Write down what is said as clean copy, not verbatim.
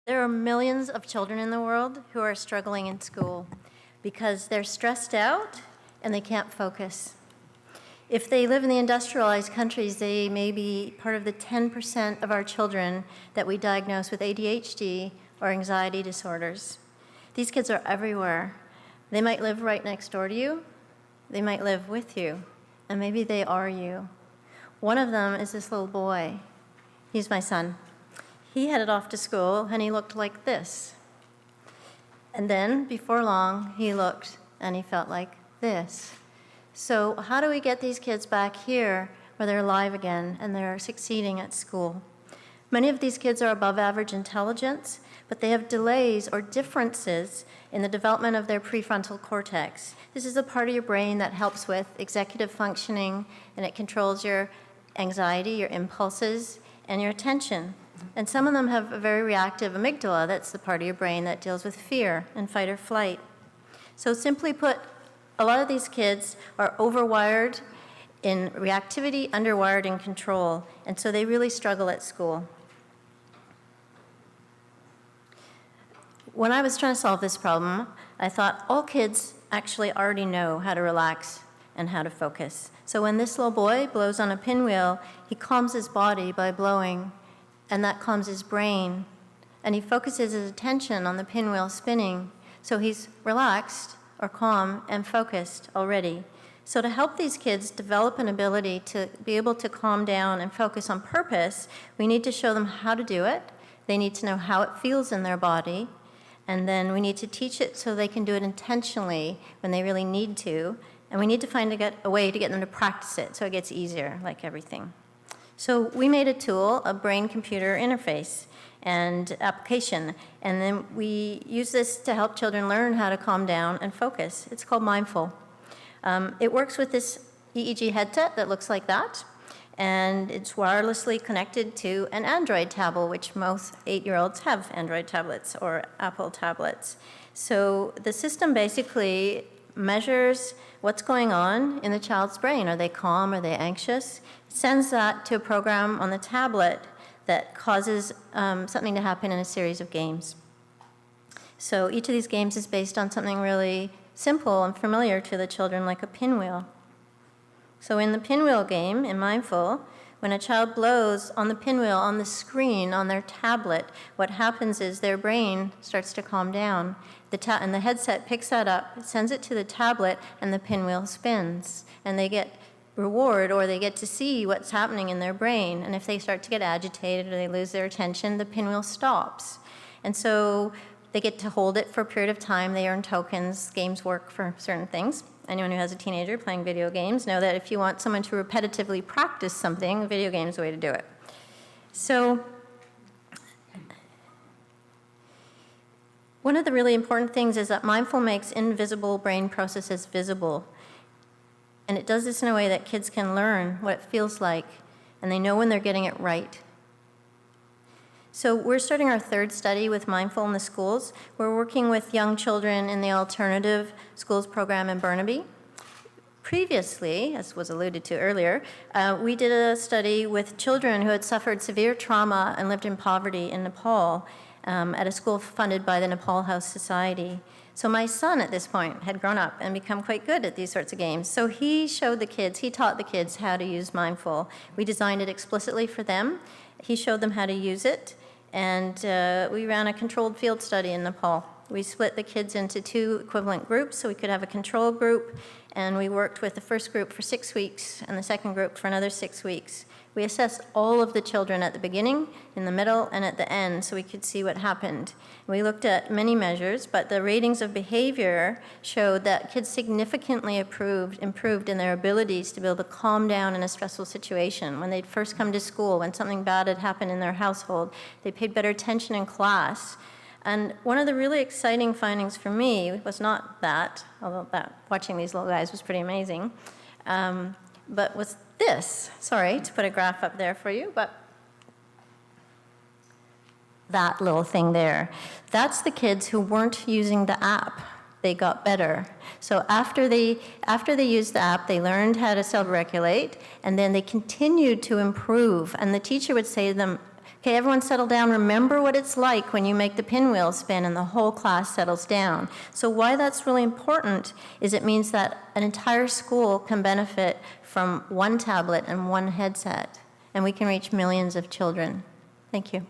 There are millions of children in the world who are struggling in school because they're stressed out and they can't focus. If they live in the industrialized countries, they may be part of the 10% of our children that we diagnose with ADHD or anxiety disorders. These kids are everywhere. They might live right next door to you, they might live with you, and maybe they are you. One of them is this little boy. He's my son. He headed off to school and he looked like this. And then, before long, he looked and he felt like this. So how do we get these kids back here where they're alive again and they're succeeding at school? Many of these kids are above average intelligence, but they have delays or differences in the development of their prefrontal cortex. This is the part of your brain that helps with executive functioning, and it controls your anxiety, your impulses, and your attention. And some of them have a very reactive amygdala. That's the part of your brain that deals with fear and fight or flight. So simply put, a lot of these kids are overwired in reactivity, underwired in control, and so they really struggle at school. When I was trying to solve this problem, I thought all kids actually already know how to relax and how to focus. So when this little boy blows on a pinwheel, he calms his body by blowing, and that calms his brain. And he focuses his attention on the pinwheel spinning, so he's relaxed or calm and focused already. So to help these kids develop an ability to be able to calm down and focus on purpose, we need to show them how to do it. They need to know how it feels in their body. And then we need to teach it so they can do it intentionally when they really need to. And we need to find a way to get them to practice it so it gets easier, like everything. So we made a tool, a brain-computer interface and application. And then we use this to help children learn how to calm down and focus. It's called Mindful. It works with this EEG headset that looks like that. And it's wirelessly connected to an Android tablet, which most 8-year-olds have Android tablets or Apple tablets. So the system basically measures what's going on in the child's brain. Are they calm? Are they anxious? It sends that to a program on the tablet that causes something to happen in a series of games. So each of these games is based on something really simple and familiar to the children, like a pinwheel. So in the pinwheel game, in Mindful, when a child blows on the pinwheel on the screen on their tablet, what happens is their brain starts to calm down. And the headset picks that up, sends it to the tablet, and the pinwheel spins. And they get reward, or they get to see what's happening in their brain. And if they start to get agitated or they lose their attention, the pinwheel stops. And so they get to hold it for a period of time. They earn tokens. Games work for certain things. Anyone who has a teenager playing video games know that if you want someone to repetitively practice something, a video game is the way to do it. So one of the really important things is that Mindful makes invisible brain processes visible. And it does this in a way that kids can learn what it feels like, and they know when they're getting it right. So we're starting our third study with Mindful in the schools. We're working with young children in the Alternative Schools program in Burnaby. Previously, as was alluded to earlier, we did a study with children who had suffered severe trauma and lived in poverty in Nepal at a school funded by the Nepal House Society. So my son at this point had grown up and become quite good at these sorts of games. So he taught the kids how to use Mindful. We designed it explicitly for them. He showed them how to use it. And we ran a controlled field study in Nepal. We split the kids into 2 equivalent groups so we could have a control group, and we worked with the first group for 6 weeks and the second group for another 6 weeks. We assessed all of the children at the beginning, in the middle, and at the end so we could see what happened. We looked at many measures, but the ratings of behavior showed that kids significantly improved in their abilities to be able to calm down in a stressful situation. When they'd first come to school, when something bad had happened in their household, they paid better attention in class. And one of the really exciting findings for me was not that, although watching these little guys was pretty amazing, but was this. Sorry to put a graph up there for you, but that little thing there. That's the kids who weren't using the app. They got better. So after they used the app, they learned how to self-regulate, and then they continued to improve. And the teacher would say to them, Okay, everyone settle down. Remember what it's like when you make the pinwheel spin and the whole class settles down. So why that's really important is it means that an entire school can benefit from one tablet and one headset, and we can reach millions of children. Thank you.